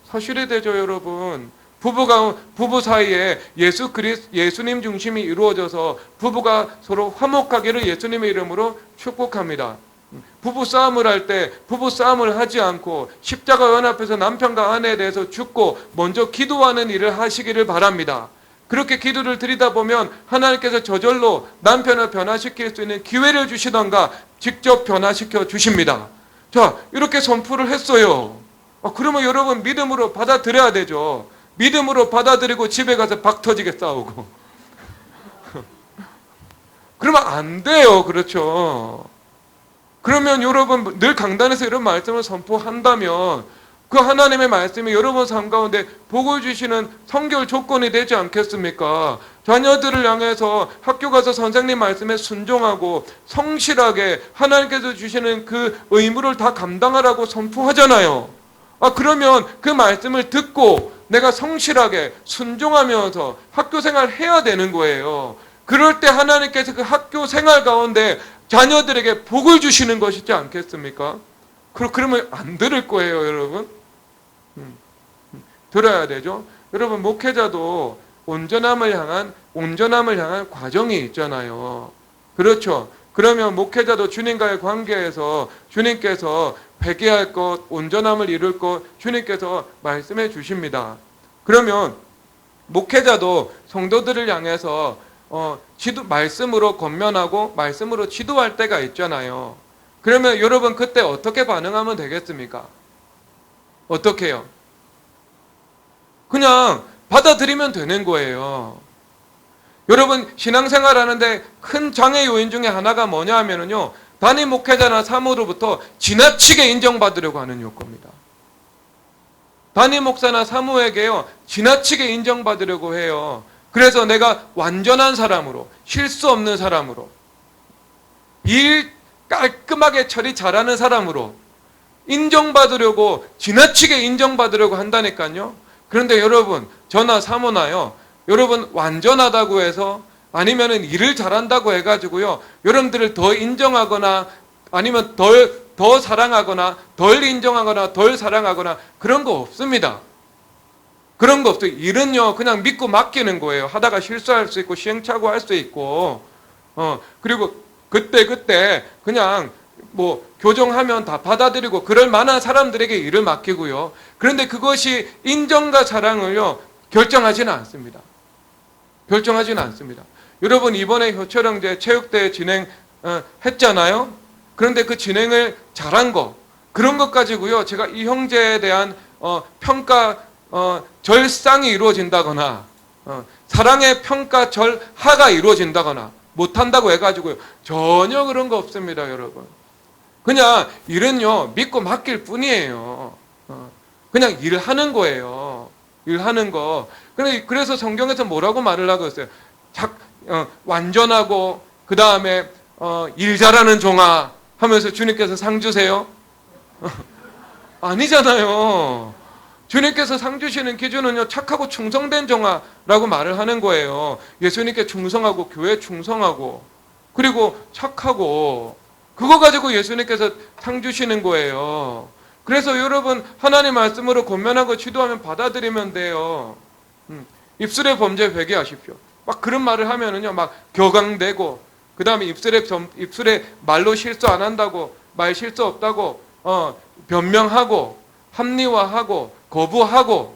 S1: 사실이 되죠, 여러분. 부부 사이에 예수님 중심이 이루어져서 부부가 서로 화목하기를 예수님의 이름으로 축복합니다. 부부 싸움을 할 때 부부 싸움을 하지 않고 십자가 연합해서 남편과 아내에 대해서 죽고 먼저 기도하는 일을 하시기를 바랍니다. 그렇게 기도를 드리다 보면 하나님께서 저절로 남편을 변화시킬 수 있는 기회를 주시던가 직접 변화시켜 주십니다. 자, 이렇게 선포를 했어요. 그러면 여러분 믿음으로 받아들여야 되죠. 믿음으로 받아들이고 집에 가서 박 터지게 싸우고. 그러면 안 돼요. 그렇죠. 그러면 여러분 늘 강단에서 이런 말씀을 선포한다면 그 하나님의 말씀이 여러분 삶 가운데 복을 주시는 성결 조건이 되지 않겠습니까? 자녀들을 향해서 학교 가서 선생님 말씀에 순종하고 성실하게 하나님께서 주시는 그 의무를 다 감당하라고 선포하잖아요. 그러면 그 말씀을 듣고 내가 성실하게 순종하면서 학교 생활 해야 되는 거예요. 그럴 때 하나님께서 그 학교 생활 가운데 자녀들에게 복을 주시는 것이지 않겠습니까? 그러면 안 들을 거예요, 여러분. 들어야 되죠. 여러분 목회자도 온전함을 향한 과정이 있잖아요. 그렇죠. 그러면 목회자도 주님과의 관계에서 주님께서 회개할 것, 온전함을 이룰 것 주님께서 말씀해 주십니다. 그러면 목회자도 성도들을 향해서 말씀으로 권면하고 말씀으로 지도할 때가 있잖아요. 그러면 여러분 그때 어떻게 반응하면 되겠습니까? 어떻게 해요? 그냥 받아들이면 되는 거예요. 여러분 신앙생활 하는데 큰 장애 요인 중에 하나가 뭐냐 하면요, 단임 목회자나 사모로부터 지나치게 인정받으려고 하는 요건입니다. 단임 목사나 사모에게요 지나치게 인정받으려고 해요. 그래서 내가 완전한 사람으로, 실수 없는 사람으로, 일 깔끔하게 처리 잘하는 사람으로 인정받으려고, 지나치게 인정받으려고 한다니까요. 그런데 여러분, 저나 사모나요, 여러분 완전하다고 해서 아니면은 일을 잘한다고 해가지고요, 여러분들을 더 인정하거나 아니면 더 사랑하거나 덜 인정하거나 덜 사랑하거나 그런 거 없습니다. 그런 거 없어요. 일은요 그냥 믿고 맡기는 거예요. 하다가 실수할 수 있고 시행착오할 수 있고 그리고 그때 그냥 뭐 교정하면 다 받아들이고 그럴 만한 사람들에게 일을 맡기고요. 그런데 그것이 인정과 사랑을요 결정하지는 않습니다. 결정하지는 않습니다. 여러분 이번에 효철형제 체육대회 진행했잖아요. 그런데 그 진행을 잘한 거, 그런 것 가지고요 제가 이 형제에 대한 평가 절상이 이루어진다거나 사랑의 평가 절하가 이루어진다거나 못한다고 해가지고요 전혀 그런 거 없습니다. 여러분 그냥 일은요 믿고 맡길 뿐이에요. 그냥 일하는 거예요. 일하는 거. 그래서 성경에서 뭐라고 말을 하고 있어요? 완전하고 그 다음에 일 잘하는 종아 하면서 주님께서 상 주세요? 아니잖아요. 주님께서 상 주시는 기준은요 착하고 충성된 종아라고 말을 하는 거예요. 예수님께 충성하고 교회에 충성하고 그리고 착하고, 그거 가지고 예수님께서 상 주시는 거예요. 그래서 여러분 하나님 말씀으로 권면하고 지도하면 받아들이면 돼요. 입술의 범죄 회개하십시오. 막 그런 말을 하면은요 막 격앙되고, 그 다음에 입술에 말로 실수 안 한다고, 말 실수 없다고 변명하고 합리화하고 거부하고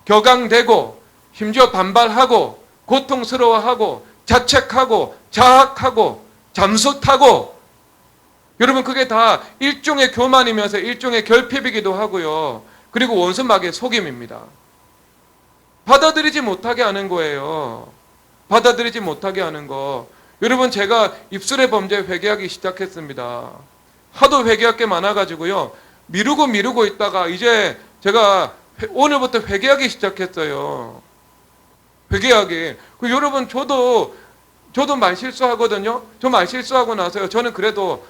S1: 격앙되고 심지어 반발하고 고통스러워하고 자책하고 자학하고 잠수타고, 여러분 그게 다 일종의 교만이면서 일종의 결핍이기도 하고요. 그리고 원수막의 속임입니다. 받아들이지 못하게 하는 거예요. 받아들이지 못하게 하는 거. 여러분 제가 입술의 범죄 회개하기 시작했습니다. 하도 회개할 게 많아가지고요 미루고 있다가 이제 제가 오늘부터 회개하기 시작했어요. 회개하기. 여러분 저도 말 실수하거든요. 저 말 실수하고 나서요 저는 그래도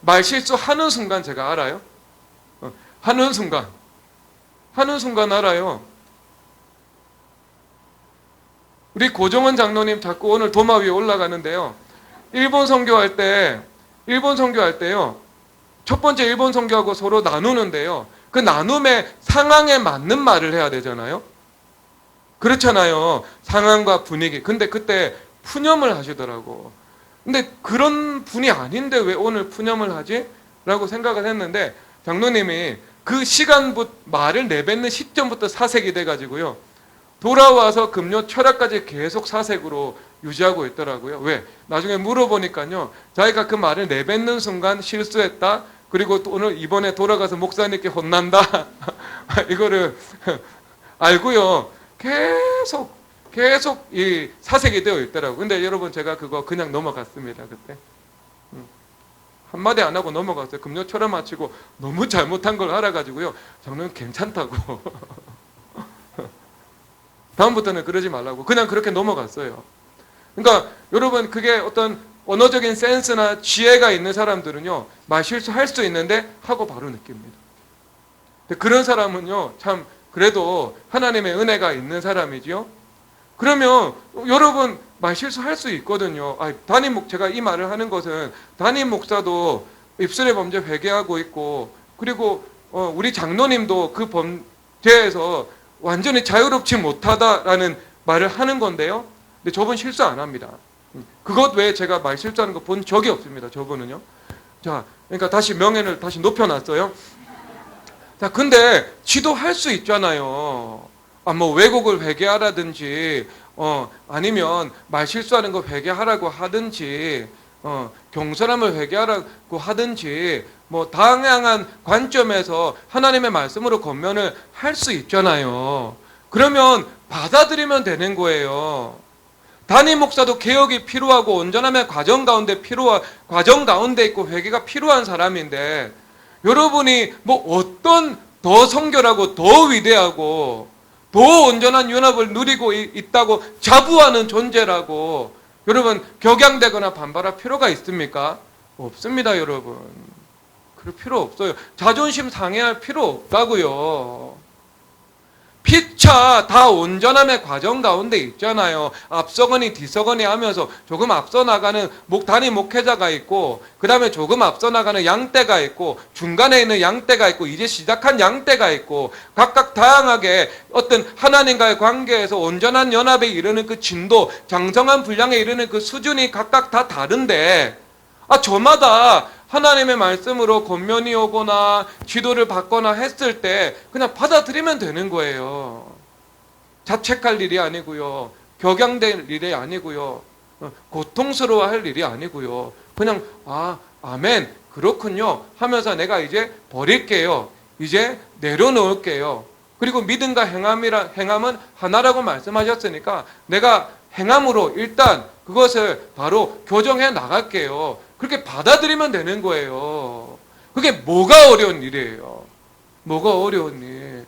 S1: 말 실수하는 순간 제가 알아요. 하는 순간 하는 순간 알아요. 우리 고정원 장로님 자꾸 오늘 도마 위에 올라가는데요. 일본 선교할 때요. 첫 번째 일본 선교하고 서로 나누는데요. 그 나눔의 상황에 맞는 말을 해야 되잖아요. 그렇잖아요. 상황과 분위기. 근데 그때 푸념을 하시더라고. 근데 그런 분이 아닌데 왜 오늘 푸념을 하지? 라고 생각을 했는데 장로님이 그 시간부터 말을 내뱉는 시점부터 사색이 돼가지고요. 돌아와서 금요 철학까지 계속 사색으로 유지하고 있더라고요. 왜? 나중에 물어보니까요. 자기가 그 말을 내뱉는 순간 실수했다. 그리고 또 오늘 이번에 돌아가서 목사님께 혼난다. 이거를 알고요. 계속 이 사색이 되어 있더라고요. 근데 여러분 제가 그거 그냥 넘어갔습니다. 그때. 한마디 안 하고 넘어갔어요. 금요 철학 마치고 너무 잘못한 걸 알아가지고요. 장로님 괜찮다고. 다음부터는 그러지 말라고. 그냥 그렇게 넘어갔어요. 그러니까 여러분 그게 어떤 언어적인 센스나 지혜가 있는 사람들은요. 말 실수할 수 있는데 하고 바로 느낍니다. 근데 그런 사람은요. 참 그래도 하나님의 은혜가 있는 사람이지요. 그러면 여러분 말 실수할 수 있거든요. 제가 이 말을 하는 것은 담임 목사도 입술의 범죄 회개하고 있고 그리고 우리 장로님도 그 범죄에서 완전히 자유롭지 못하다라는 말을 하는 건데요. 근데 저분 실수 안 합니다. 그것 외에 제가 말 실수하는 거 본 적이 없습니다. 저분은요. 자, 그러니까 다시 명예를 다시 높여놨어요. 자, 근데 지도할 수 있잖아요. 뭐 왜곡을 회개하라든지, 아니면 말 실수하는 거 회개하라고 하든지, 경솔함을 회개하라고 하든지, 뭐 다양한 관점에서 하나님의 말씀으로 권면을 할 수 있잖아요. 그러면 받아들이면 되는 거예요. 담임 목사도 개혁이 필요하고 온전함의 과정 가운데 있고 회개가 필요한 사람인데 여러분이 뭐 어떤 더 성결하고 더 위대하고 더 온전한 연합을 누리고 있다고 자부하는 존재라고 여러분 격양되거나 반발할 필요가 있습니까? 없습니다, 여러분. 그럴 필요 없어요. 자존심 상해할 필요 없다고요. 피차 다 온전함의 과정 가운데 있잖아요. 앞서거니 뒤서거니 하면서 조금 앞서 나가는 단임 목회자가 있고 그 다음에 조금 앞서 나가는 양떼가 있고 중간에 있는 양떼가 있고 이제 시작한 양떼가 있고 각각 다양하게 어떤 하나님과의 관계에서 온전한 연합에 이르는 그 진도 장성한 분량에 이르는 그 수준이 각각 다 다른데 저마다 하나님의 말씀으로 권면이 오거나 지도를 받거나 했을 때 그냥 받아들이면 되는 거예요. 자책할 일이 아니고요. 격양될 일이 아니고요. 고통스러워할 일이 아니고요. 그냥 아멘 그렇군요 하면서 내가 이제 버릴게요. 이제 내려놓을게요. 그리고 믿음과 행함은 하나라고 말씀하셨으니까 내가 행함으로 일단 그것을 바로 교정해 나갈게요. 그렇게 받아들이면 되는 거예요. 그게 뭐가 어려운 일이에요? 뭐가 어려운 일?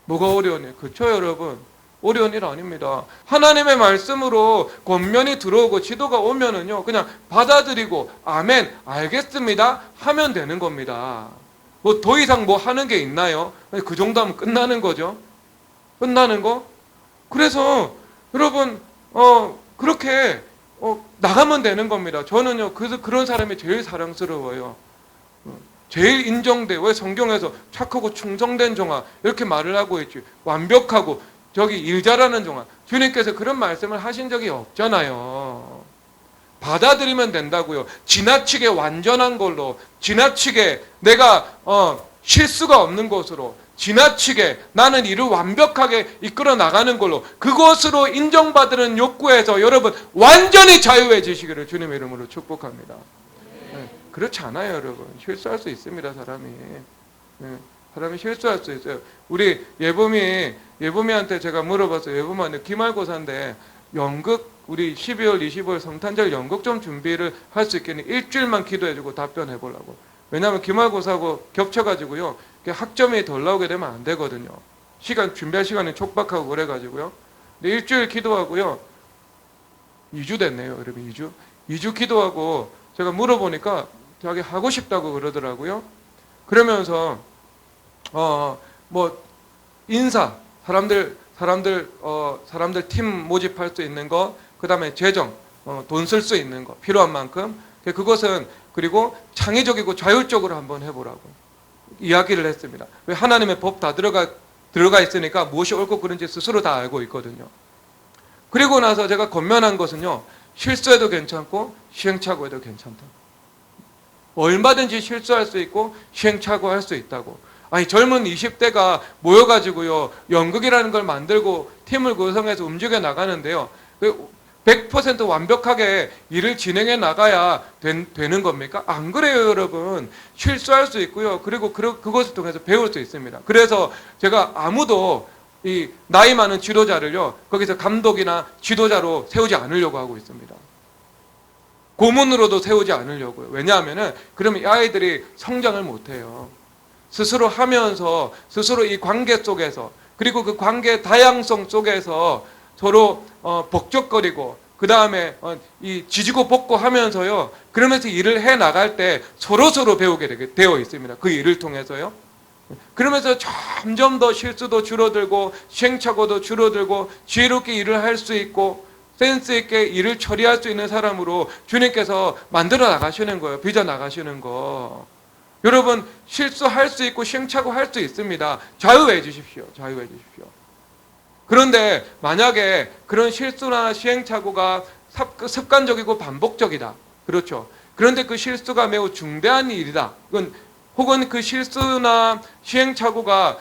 S1: 뭐가 어려운 일? 그렇죠, 여러분? 어려운 일 아닙니다. 하나님의 말씀으로 권면이 들어오고 지도가 오면은요, 그냥 받아들이고, 아멘, 알겠습니다. 하면 되는 겁니다. 뭐 더 이상 뭐 하는 게 있나요? 그 정도 하면 끝나는 거죠. 끝나는 거? 그래서, 여러분, 그렇게, 나가면 되는 겁니다. 저는요, 그런 사람이 제일 사랑스러워요. 제일 인정돼. 왜 성경에서 착하고 충성된 종아 이렇게 말을 하고 있지. 완벽하고 저기 일 잘하는 종아. 주님께서 그런 말씀을 하신 적이 없잖아요. 받아들이면 된다고요. 지나치게 완전한 걸로, 지나치게 내가 실수가 없는 것으로, 지나치게 나는 이를 완벽하게 이끌어 나가는 걸로 그것으로 인정받는 욕구에서 여러분 완전히 자유해지시기를 주님의 이름으로 축복합니다. 네, 그렇지 않아요, 여러분. 실수할 수 있습니다, 사람이. 네, 사람이 실수할 수 있어요. 우리 예범이한테 제가 물어봤어요. 예범아, 기말고사인데 연극 우리 12월 25일 성탄절 연극 좀 준비를 할 수 있겠니? 일주일만 기도해주고 답변해 보려고. 왜냐하면 기말고사하고 겹쳐가지고요. 학점이 덜 나오게 되면 안 되거든요. 준비할 시간이 촉박하고 그래가지고요. 근데 일주일 기도하고요. 2주 됐네요, 여러분. 2주 기도하고 제가 물어보니까 자기 하고 싶다고 그러더라고요. 그러면서 뭐 인사, 사람들 팀 모집할 수 있는 거, 그 다음에 재정, 돈 쓸 수 있는 거, 필요한 만큼. 그것은, 그리고 창의적이고 자율적으로 한번 해보라고 이야기를 했습니다. 왜? 하나님의 법 다 들어가 있으니까 무엇이 옳고 그른지 스스로 다 알고 있거든요. 그리고 나서 제가 권면한 것은요, 실수해도 괜찮고 시행착오해도 괜찮다. 얼마든지 실수할 수 있고 시행착오할 수 있다고. 아니, 젊은 20대가 모여가지고요, 연극이라는 걸 만들고 팀을 구성해서 움직여 나가는데요, 100% 완벽하게 일을 진행해 나가야 되는 겁니까? 안 그래요, 여러분. 실수할 수 있고요. 그리고 그것을 통해서 배울 수 있습니다. 그래서 제가 아무도 이 나이 많은 지도자를요, 거기서 감독이나 지도자로 세우지 않으려고 하고 있습니다. 고문으로도 세우지 않으려고요. 왜냐하면은 그러면 이 아이들이 성장을 못해요. 스스로 하면서, 스스로 이 관계 속에서, 그리고 그 관계의 다양성 속에서 서로 벅적거리고, 그 다음에 이 지지고 볶고 하면서요, 그러면서 일을 해 나갈 때 서로 배우게 되어 있습니다. 그 일을 통해서요. 그러면서 점점 더 실수도 줄어들고 시행착오도 줄어들고 지혜롭게 일을 할 수 있고 센스 있게 일을 처리할 수 있는 사람으로 주님께서 만들어 나가시는 거예요. 빚어 나가시는 거. 여러분, 실수할 수 있고 시행착오 할 수 있습니다. 자유해 주십시오. 자유해 주십시오. 그런데 만약에 그런 실수나 시행착오가 습관적이고 반복적이다. 그렇죠. 그런데 그 실수가 매우 중대한 일이다. 혹은 그 실수나 시행착오가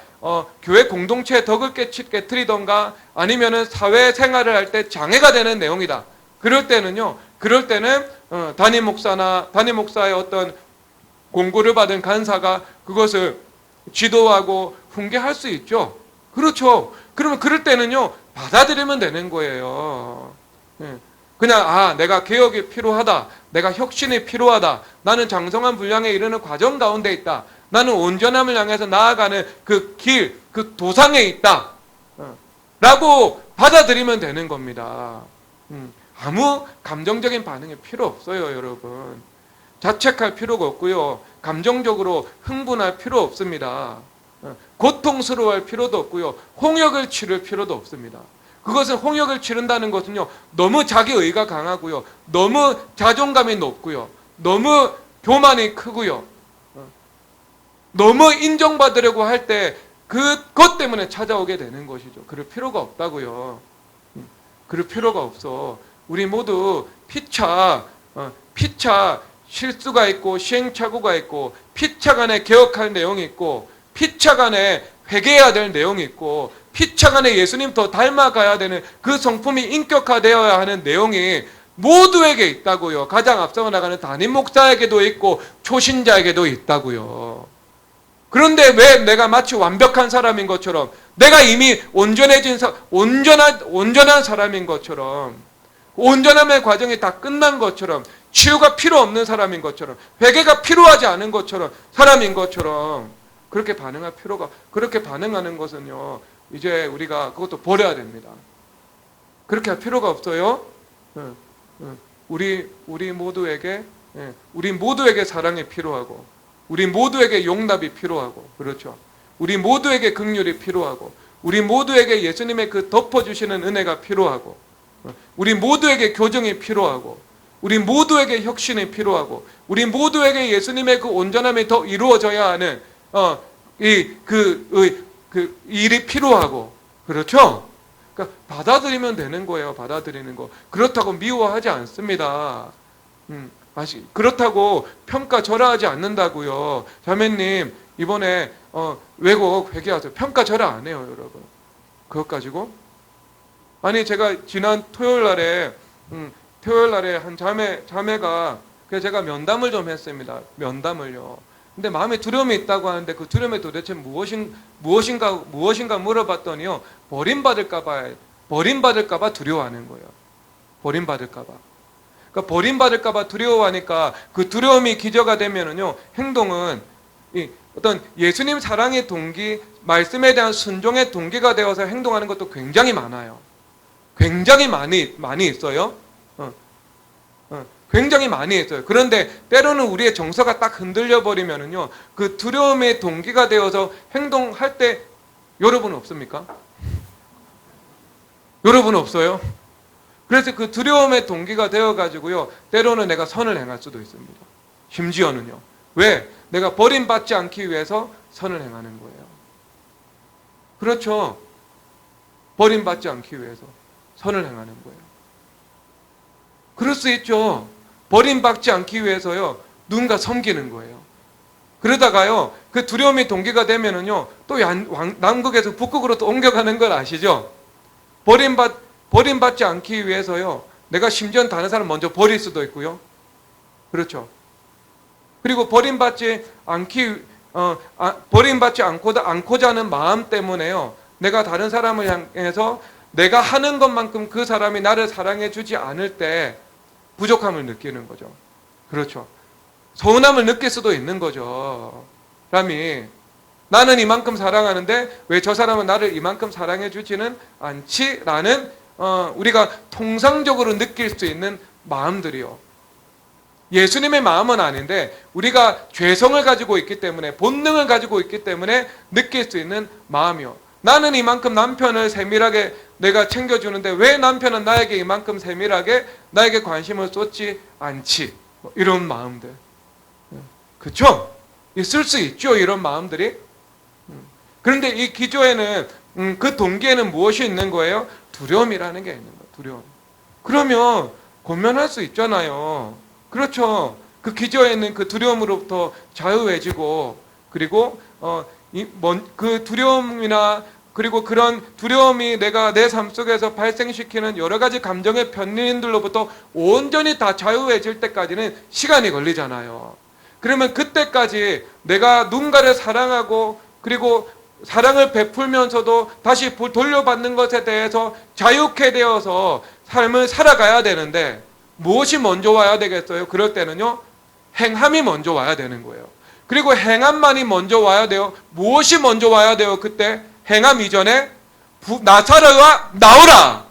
S1: 교회 공동체에 덕을 깨뜨리던가 아니면은 사회 생활을 할 때 장애가 되는 내용이다. 그럴 때는 담임 목사의 어떤 공고를 받은 간사가 그것을 지도하고 훈계할 수 있죠. 그렇죠. 그러면 그럴 때는요, 받아들이면 되는 거예요. 그냥 내가 개혁이 필요하다. 내가 혁신이 필요하다. 나는 장성한 분량에 이르는 과정 가운데 있다. 나는 온전함을 향해서 나아가는 그 길, 그 도상에 있다. 라고 받아들이면 되는 겁니다. 아무 감정적인 반응이 필요 없어요, 여러분. 자책할 필요가 없고요. 감정적으로 흥분할 필요 없습니다. 고통스러워할 필요도 없고요. 홍역을 치를 필요도 없습니다. 그것은 홍역을 치른다는 것은요, 너무 자기의가 강하고요, 너무 자존감이 높고요, 너무 교만이 크고요, 너무 인정받으려고 할 때 그것 때문에 찾아오게 되는 것이죠. 그럴 필요가 없다고요. 그럴 필요가 없어. 우리 모두 피차 실수가 있고 시행착오가 있고 피차간에 개혁할 내용이 있고 피차간에 회개해야 될 내용이 있고 피차간에 예수님 더 닮아가야 되는 그 성품이 인격화되어야 하는 내용이 모두에게 있다고요. 가장 앞서 나가는 담임 목사에게도 있고 초신자에게도 있다고요. 그런데 왜 내가 마치 완벽한 사람인 것처럼, 내가 이미 온전한 사람인 것처럼, 온전함의 과정이 다 끝난 것처럼, 치유가 필요 없는 사람인 것처럼, 회개가 필요하지 않은 것처럼, 사람인 것처럼 그렇게 반응하는 것은요, 이제 우리가 그것도 버려야 됩니다. 그렇게 할 필요가 없어요. 우리 모두에게 사랑이 필요하고, 우리 모두에게 용납이 필요하고, 그렇죠. 우리 모두에게 긍휼이 필요하고, 우리 모두에게 예수님의 그 덮어주시는 은혜가 필요하고, 우리 모두에게 교정이 필요하고, 우리 모두에게 혁신이 필요하고, 우리 모두에게 예수님의 그 온전함이 더 이루어져야 하는 일이 필요하고, 그렇죠? 그러니까 받아들이면 되는 거예요. 받아들이는 거. 그렇다고 미워하지 않습니다. 그렇다고 평가절하하지 않는다고요. 자매님, 이번에 왜곡 회개하세요. 평가절하 안 해요, 여러분. 그것 가지고. 아니, 제가 지난 토요일 날에 한 자매가, 그래서 제가 면담을 좀 했습니다. 면담을요. 근데 마음에 두려움이 있다고 하는데 그 두려움이 도대체 무엇인가 물어봤더니요, 버림받을까봐 두려워하는 거예요. 버림받을까봐. 그러니까 버림받을까봐 두려워하니까 그 두려움이 기저가 되면은요, 행동은 어떤 예수님 사랑의 동기, 말씀에 대한 순종의 동기가 되어서 행동하는 것도 굉장히 많아요. 굉장히 많이 있어요. 굉장히 많이 있어요. 그런데 때로는 우리의 정서가 딱 흔들려 버리면은요, 그 두려움의 동기가 되어서 행동할 때 여러분 없습니까? 여러분 없어요? 그래서 그 두려움의 동기가 되어가지고요, 때로는 내가 선을 행할 수도 있습니다. 심지어는요. 왜? 내가 버림받지 않기 위해서 선을 행하는 거예요. 그렇죠. 버림받지 않기 위해서 선을 행하는 거예요. 그럴 수 있죠. 버림받지 않기 위해서요, 누군가 섬기는 거예요. 그러다가요, 그 두려움이 동기가 되면은요, 또 남극에서 북극으로 또 옮겨가는 걸 아시죠? 버림받지 않기 위해서요, 내가 심지어 다른 사람 먼저 버릴 수도 있고요. 그렇죠. 그리고 버림받지 않고자 하는 마음 때문에요, 내가 다른 사람을 향해서 내가 하는 것만큼 그 사람이 나를 사랑해 주지 않을 때 부족함을 느끼는 거죠. 그렇죠. 서운함을 느낄 수도 있는 거죠. 사람이 나는 이만큼 사랑하는데 왜 저 사람은 나를 이만큼 사랑해 주지는 않지라는 우리가 통상적으로 느낄 수 있는 마음들이요. 예수님의 마음은 아닌데 우리가 죄성을 가지고 있기 때문에, 본능을 가지고 있기 때문에 느낄 수 있는 마음이요. 나는 이만큼 남편을 세밀하게 내가 챙겨주는데 왜 남편은 나에게 이만큼 세밀하게 나에게 관심을 쏟지 않지? 이런 마음들. 그렇죠? 있을 수 있죠, 이런 마음들이. 그런데 이 기조에는 그 동기에는 무엇이 있는 거예요? 두려움이라는 게 있는 거예요. 두려움. 그러면 권면할 수 있잖아요. 그렇죠. 그 기저에는 그 두려움으로부터 자유해지고, 그리고 그 두려움이나 그리고 그런 두려움이 내가 내 삶 속에서 발생시키는 여러 가지 감정의 변인들로부터 온전히 다 자유해질 때까지는 시간이 걸리잖아요. 그러면 그때까지 내가 누군가를 사랑하고 그리고 사랑을 베풀면서도 다시 돌려받는 것에 대해서 자유케 되어서 삶을 살아가야 되는데 무엇이 먼저 와야 되겠어요? 그럴 때는요, 행함이 먼저 와야 되는 거예요. 그리고 행함만이 먼저 와야 돼요. 무엇이 먼저 와야 돼요? 그때 행함 이전에 나사로와 나오라,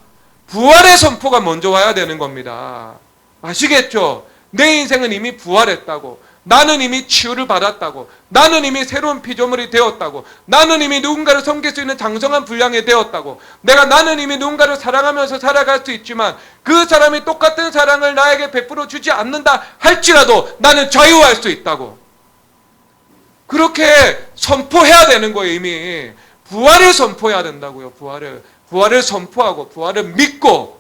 S1: 부활의 선포가 먼저 와야 되는 겁니다. 아시겠죠? 내 인생은 이미 부활했다고, 나는 이미 치유를 받았다고, 나는 이미 새로운 피조물이 되었다고, 나는 이미 누군가를 섬길 수 있는 장성한 분량이 되었다고, 나는 이미 누군가를 사랑하면서 살아갈 수 있지만 그 사람이 똑같은 사랑을 나에게 베풀어 주지 않는다 할지라도 나는 자유할 수 있다고, 그렇게 선포해야 되는 거예요. 이미 부활을 선포해야 된다고요. 부활을 선포하고 부활을 믿고,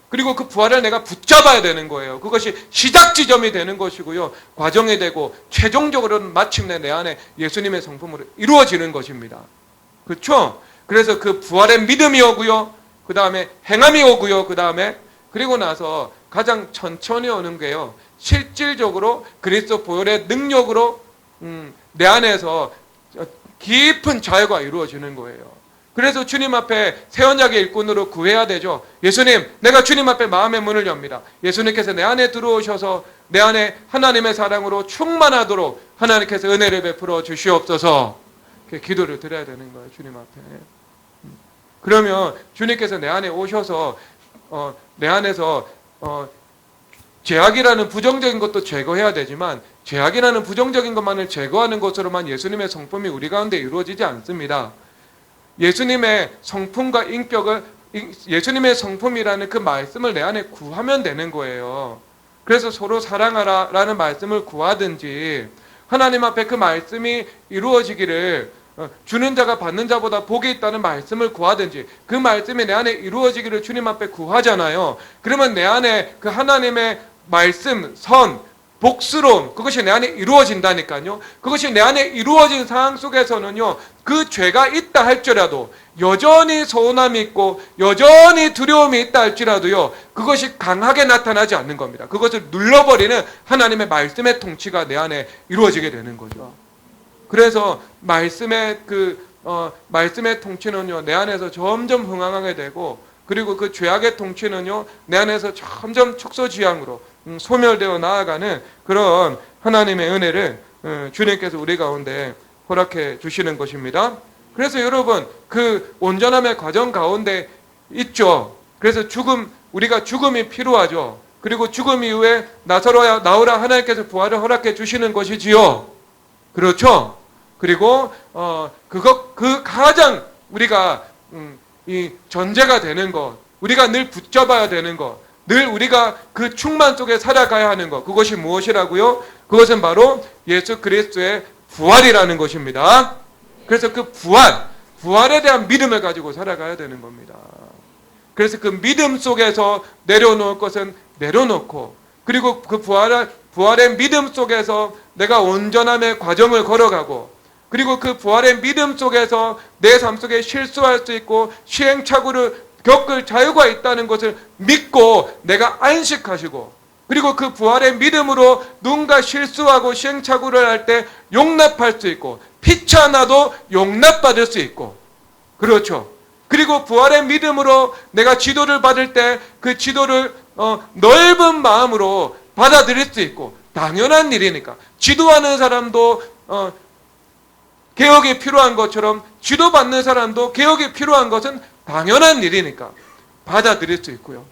S1: 그리고 그 부활을 내가 붙잡아야 되는 거예요. 그것이 시작 지점이 되는 것이고요, 과정이 되고 최종적으로는 마침내 내 안에 예수님의 성품으로 이루어지는 것입니다. 그렇죠? 그래서 그 부활의 믿음이 오고요, 그 다음에 행함이 오고요, 그 다음에 그리고 나서 가장 천천히 오는 게요, 실질적으로 그리스도 보혈의 능력으로 내 안에서 깊은 자유가 이루어지는 거예요. 그래서 주님 앞에 새 언약의 일꾼으로 구해야 되죠. 예수님, 내가 주님 앞에 마음의 문을 엽니다. 예수님께서 내 안에 들어오셔서 내 안에 하나님의 사랑으로 충만하도록 하나님께서 은혜를 베풀어 주시옵소서. 기도를 드려야 되는 거예요, 주님 앞에. 그러면 주님께서 내 안에 오셔서 내 안에서 죄악이라는 부정적인 것도 제거해야 되지만 죄악이라는 부정적인 것만을 제거하는 것으로만 예수님의 성품이 우리 가운데 이루어지지 않습니다. 예수님의 성품과 인격을, 예수님의 성품이라는 그 말씀을 내 안에 구하면 되는 거예요. 그래서 서로 사랑하라 라는 말씀을 구하든지, 하나님 앞에 그 말씀이 이루어지기를, 주는 자가 받는 자보다 복이 있다는 말씀을 구하든지, 그 말씀이 내 안에 이루어지기를 주님 앞에 구하잖아요. 그러면 내 안에 그 하나님의 말씀, 선, 복스러움, 그것이 내 안에 이루어진다니까요. 그것이 내 안에 이루어진 상황 속에서는요, 그 죄가 있다 할지라도, 여전히 서운함이 있고 여전히 두려움이 있다 할지라도요, 그것이 강하게 나타나지 않는 겁니다. 그것을 눌러버리는 하나님의 말씀의 통치가 내 안에 이루어지게 되는 거죠. 그래서 말씀의 말씀의 통치는요, 내 안에서 점점 흥황하게 되고, 그리고 그 죄악의 통치는요, 내 안에서 점점 척소지향으로 소멸되어 나아가는 그런 하나님의 은혜를 주님께서 우리 가운데 허락해 주시는 것입니다. 그래서 여러분, 그 온전함의 과정 가운데 있죠. 그래서 우리가 죽음이 필요하죠. 그리고 죽음 이후에 나오라 하나님께서 부활을 허락해 주시는 것이지요. 그렇죠? 그리고 그 가장 우리가 이 전제가 되는 것, 우리가 늘 붙잡아야 되는 것, 늘 우리가 그 충만 속에 살아가야 하는 것, 그것이 무엇이라고요? 그것은 바로 예수 그리스도의 부활이라는 것입니다. 그래서 그 부활에 대한 믿음을 가지고 살아가야 되는 겁니다. 그래서 그 믿음 속에서 내려놓을 것은 내려놓고, 그리고 그 부활의 믿음 속에서 내가 온전함의 과정을 걸어가고, 그리고 그 부활의 믿음 속에서 내 삶 속에 실수할 수 있고 시행착오를 겪을 자유가 있다는 것을 믿고 내가 안식하시고, 그리고 그 부활의 믿음으로 누군가 실수하고 시행착오를 할 때 용납할 수 있고, 피차나도 용납받을 수 있고, 그렇죠. 그리고 부활의 믿음으로 내가 지도를 받을 때 그 지도를 넓은 마음으로 받아들일 수 있고, 당연한 일이니까. 지도하는 사람도 개혁이 필요한 것처럼 지도받는 사람도 개혁이 필요한 것은 당연한 일이니까 받아들일 수 있고요.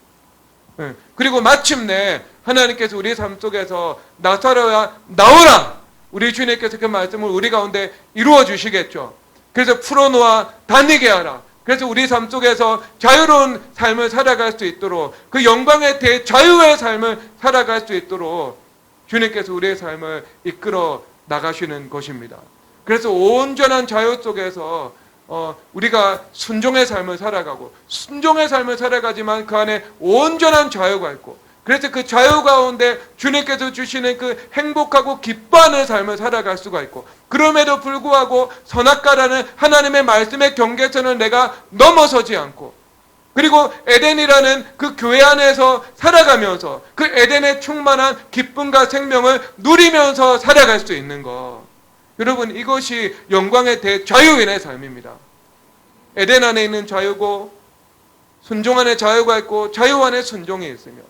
S1: 그리고 마침내 하나님께서 우리 삶 속에서 나사로야 나오라, 우리 주님께서 그 말씀을 우리 가운데 이루어 주시겠죠. 그래서 풀어놓아 다니게 하라. 그래서 우리 삶 속에서 자유로운 삶을 살아갈 수 있도록, 그 영광의 대자유의 삶을 살아갈 수 있도록 주님께서 우리의 삶을 이끌어 나가시는 것입니다. 그래서 온전한 자유 속에서 우리가 순종의 삶을 살아가고, 순종의 삶을 살아가지만 그 안에 온전한 자유가 있고, 그래서 그 자유 가운데 주님께서 주시는 그 행복하고 기뻐하는 삶을 살아갈 수가 있고, 그럼에도 불구하고 선악과라는 하나님의 말씀의 경계선을 내가 넘어서지 않고, 그리고 에덴이라는 그 교회 안에서 살아가면서 그 에덴의 충만한 기쁨과 생명을 누리면서 살아갈 수 있는 것, 여러분, 이것이 영광의 대자유인의 삶입니다. 에덴 안에 있는 자유고, 순종 안에 자유가 있고, 자유 안에 순종이 있으며,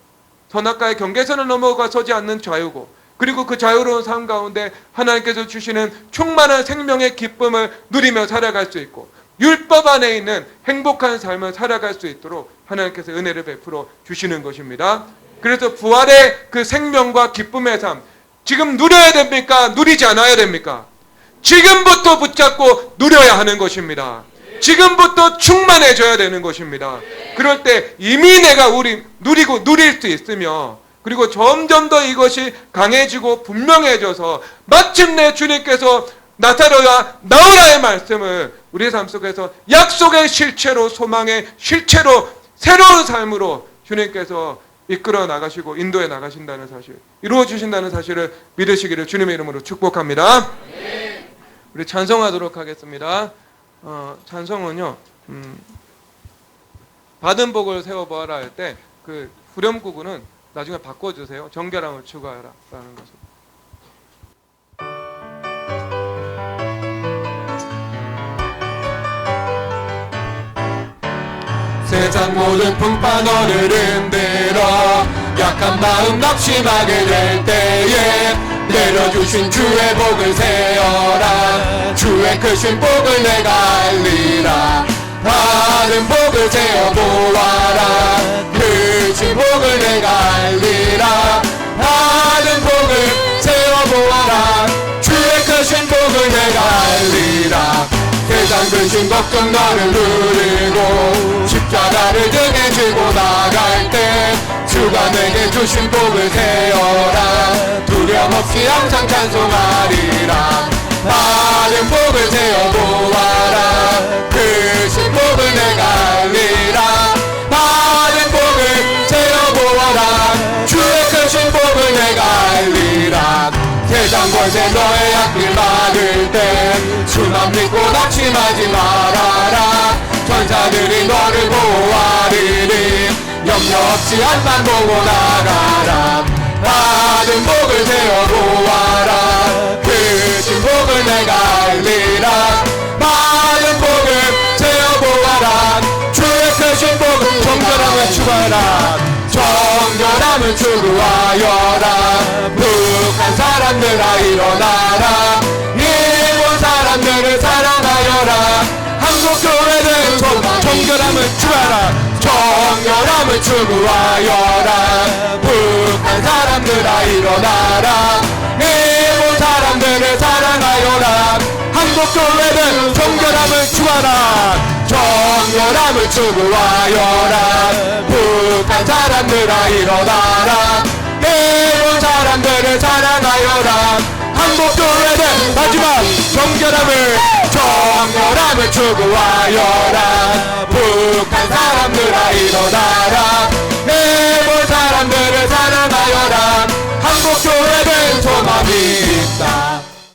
S1: 선악과의 경계선을 넘어가서지 않는 자유고, 그리고 그 자유로운 삶 가운데 하나님께서 주시는 충만한 생명의 기쁨을 누리며 살아갈 수 있고, 율법 안에 있는 행복한 삶을 살아갈 수 있도록 하나님께서 은혜를 베풀어 주시는 것입니다. 그래서 부활의 그 생명과 기쁨의 삶, 지금 누려야 됩니까? 누리지 않아야 됩니까? 지금부터 붙잡고 누려야 하는 것입니다. 지금부터 충만해져야 되는 것입니다. 그럴 때 이미 내가 누리고 누릴 수 있으며, 그리고 점점 더 이것이 강해지고 분명해져서 마침내 주님께서 나사로야 나오라의 말씀을 우리의 삶 속에서 약속의 실체로, 소망의 실체로, 새로운 삶으로 주님께서 이끌어 나가시고 인도해 나가신다는 사실, 이루어 주신다는 사실을 믿으시기를 주님의 이름으로 축복합니다. 우리 찬송하도록 하겠습니다. 찬송은요, 받은 복을 세워보아라 할 때 그 후렴구구는 나중에 바꿔주세요. 정결함을 추구하라 라는 것을.
S2: 세상 모든 풍파 너를 흔들어 약한 마음 낙심하게 될 때에 내려주신 주의 복을 세어라. 주의 크신 복을 내가 알리라. 받은 복을 세어보아라. 크신 복을 내가 알리라. 받은 복을 세어보아라. 주의 크신 복을 내가 알리라. 세상 근심 걱정 너를 누리고 십자가를 등에 지고 나갈 때 주가 내게 주신 복을 세어라. 두려움 없이 항상 찬송하리라. 받은 복을 세어보아라. 크신 복을 내가 알리라. 받은 복을 세어보아라. 주의 크신 복을 내가 알리라. 세상 권세 너의 앞길 막을 때 주만 믿고 낙심하지 말아라. 천사들이 너를 보호하리니 염려 없이 앞만 보고 나가라. 받은 복을 세어보아라. 크신 복을 내가 알리라. 받은 복을 세어보아라. 주의 크신 복을 정결함을 추구하라. 정결함을 추구하여라. 북한 사람들아 일어나라. 일본 사람들을 사랑하여라. 한국 교회들 정결함을 추구하라. 정결함을 추구하여라. 북한 사람들아 일어나라. 일본 사람들을 사랑하여라. 한국 한국교회는 정결함을 추구하라. 정결함을 추구하여라. 북한 사람들아 일어나라. 일본 사람들을 사랑하여라. 한국교회는 마지막 정결함을 추구하여라. 북한 사람들아 일어나라. 일본 사람들을 사랑하여라. 한국교회는 소망이 있다.